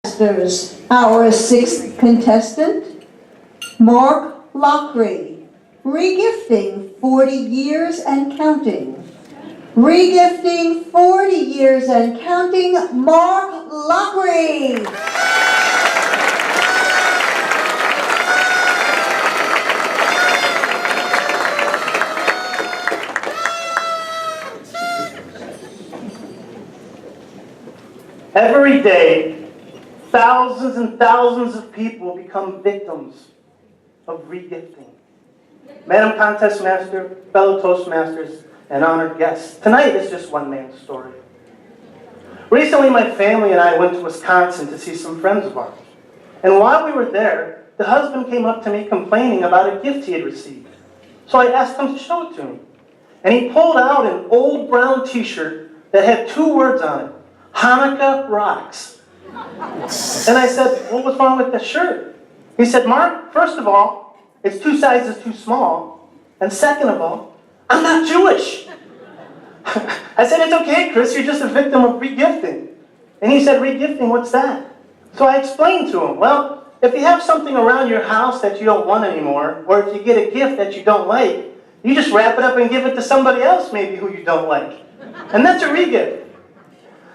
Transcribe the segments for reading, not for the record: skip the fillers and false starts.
Masters, our sixth contestant, Mark Lockery, regifting 40 years and counting. Regifting 40 years and counting, Mark Lockery. Every day, thousands and thousands of people become victims of regifting. Madam Contest Master, fellow Toastmasters, and honored guests, tonight is just one man's story. Recently, my family and I went to Wisconsin to see some friends of ours. And while we were there, the husband came up to me complaining about a gift he had received. So I asked him to show it to me. And he pulled out an old brown t-shirt that had two words on it: Hanukkah rocks. And I said, what was wrong with the shirt? He said, Mark, first of all, it's 2 sizes too small. And second of all, I'm not Jewish. I said, it's okay, Chris, you're just a victim of regifting. And he said, regifting, what's that? So I explained to him, well, if you have something around your house that you don't want anymore, or if you get a gift that you don't like, you just wrap it up and give it to somebody else maybe who you don't like. And that's a regift.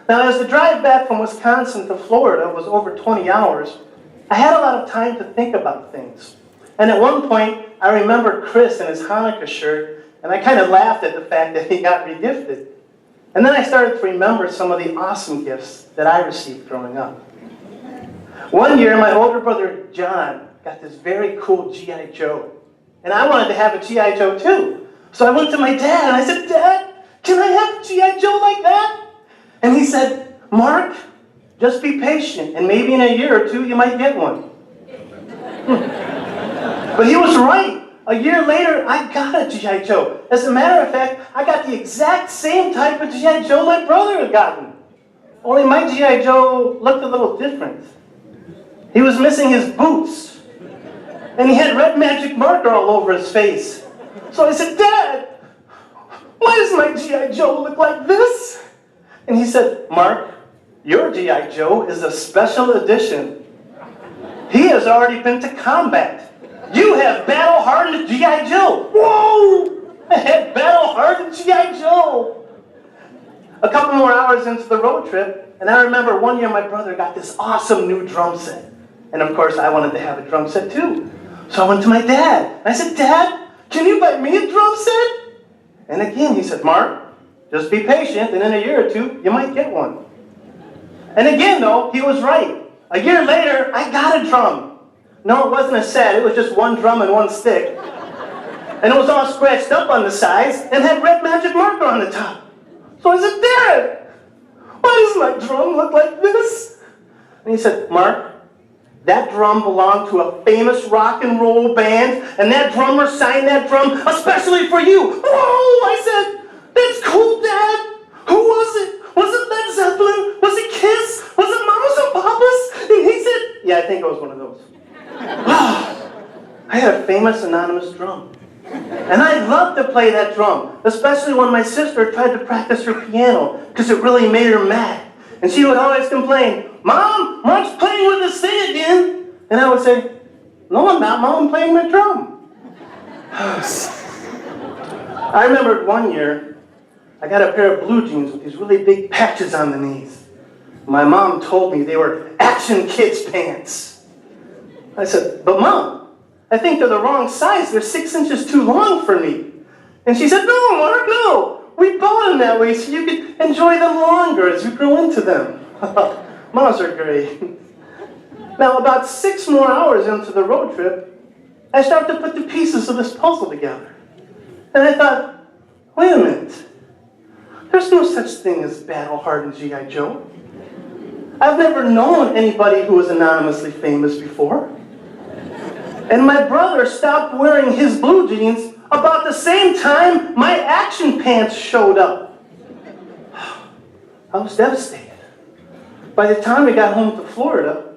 Now, as the drive back from Wisconsin to Florida was over 20 hours, I had a lot of time to think about things. And at one point, I remembered Chris and his Hanukkah shirt, and I kind of laughed at the fact that he got regifted. And then I started to remember some of the awesome gifts that I received growing up. One year, my older brother John got this very cool G.I. Joe. And I wanted to have a G.I. Joe too. So I went to my dad and I said, Dad, can I have a G.I. Joe like that? And he said, Mark, just be patient, and maybe in a year or two you might get one. But he was right. A year later, I got a G.I. Joe. As a matter of fact, I got the exact same type of G.I. Joe my brother had gotten. Only my G.I. Joe looked a little different. He was missing his boots. And he had red magic marker all over his face. So I said, Dad, why does my G.I. Joe look like this? And he said, Mark, your G.I. Joe is a special edition. He has already been to combat. You have battle-hardened G.I. Joe. Whoa! I had battle-hardened G.I. Joe. A couple more hours into the road trip, and I remember one year my brother got this awesome new drum set. And of course, I wanted to have a drum set too. So I went to my dad. And I said, Dad, can you buy me a drum set? And again, he said, Mark, just be patient, and in a year or two, you might get one. And again, though, he was right. A year later, I got a drum. No, it wasn't a set. It was just one drum and one stick. And it was all scratched up on the sides and had red magic marker on the top. So I said, Dad, why does my drum look like this? And he said, Mark, that drum belonged to a famous rock and roll band, and that drummer signed that drum especially for you. Whoa, I said, that's cool, Dad. Who was it? Was it Led Zeppelin? Was it Kiss? Was it Mamas and Papas? And he said, yeah, I think it was one of those. I had a famous anonymous drum. And I loved to play that drum, especially when my sister tried to practice her piano, because it really made her mad. And she would always complain, Mom, Mom's playing with this thing again. And I would say, no, I'm not, Mom, I'm playing my drum. I remembered one year, I got a pair of blue jeans with these really big patches on the knees. My mom told me they were Action Kids pants. I said, but Mom, I think they're the wrong size. They're 6 inches too long for me. And she said, no, Mark, no. We bought them that way so you could enjoy them longer as you grow into them. Moms are great. Now, about 6 more hours into the road trip, I started to put the pieces of this puzzle together. And I thought, wait a minute. There's no such thing as battle-hardened G.I. Joe. I've never known anybody who was anonymously famous before. And my brother stopped wearing his blue jeans about the same time my action pants showed up. I was devastated. By the time we got home to Florida,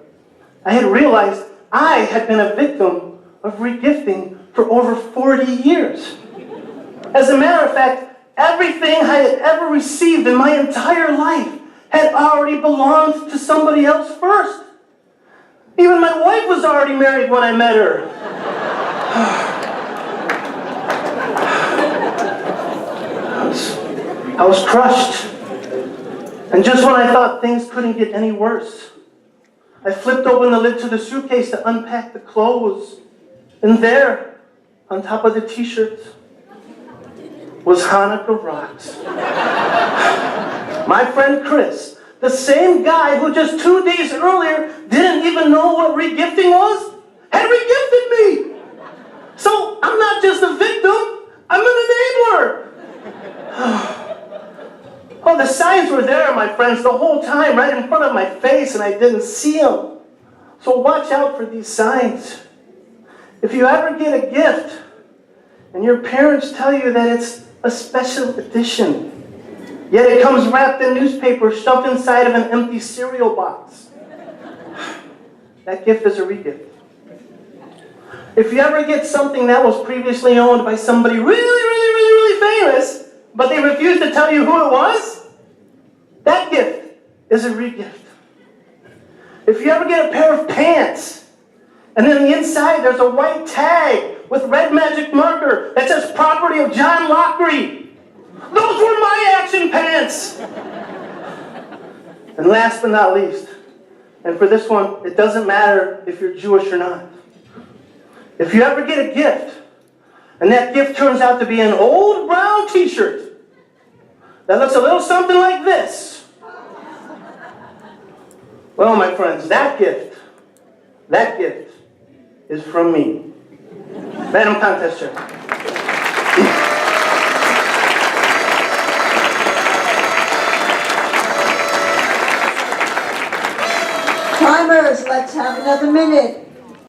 I had realized I had been a victim of regifting for over 40 years. As a matter of fact, everything I had ever received in my entire life had already belonged to somebody else first. Even my wife was already married when I met her. I was crushed. And just when I thought things couldn't get any worse, I flipped open the lid to the suitcase to unpack the clothes. And there, on top of the t-shirts, was Hanukkah Rocks. My friend Chris, the same guy who just 2 days earlier didn't even know what regifting was, had regifted me. So I'm not just a victim, I'm an enabler. Oh, the signs were there, my friends, the whole time, right in front of my face, and I didn't see them. So watch out for these signs. If you ever get a gift, and your parents tell you that it's a special edition, yet it comes wrapped in newspaper, shoved inside of an empty cereal box, that gift is a regift. If you ever get something that was previously owned by somebody really famous, but they refuse to tell you who it was, that gift is a regift. If you ever get a pair of pants, and then the inside there's a white tag with red magic marker that says property of John Lockery, those were my action pants. And last but not least, and for this one, it doesn't matter if you're Jewish or not. If you ever get a gift, and that gift turns out to be an old brown t-shirt that looks a little something like this, well, my friends, that gift is from me. Madam Contest Chair. Timers, let's have another minute.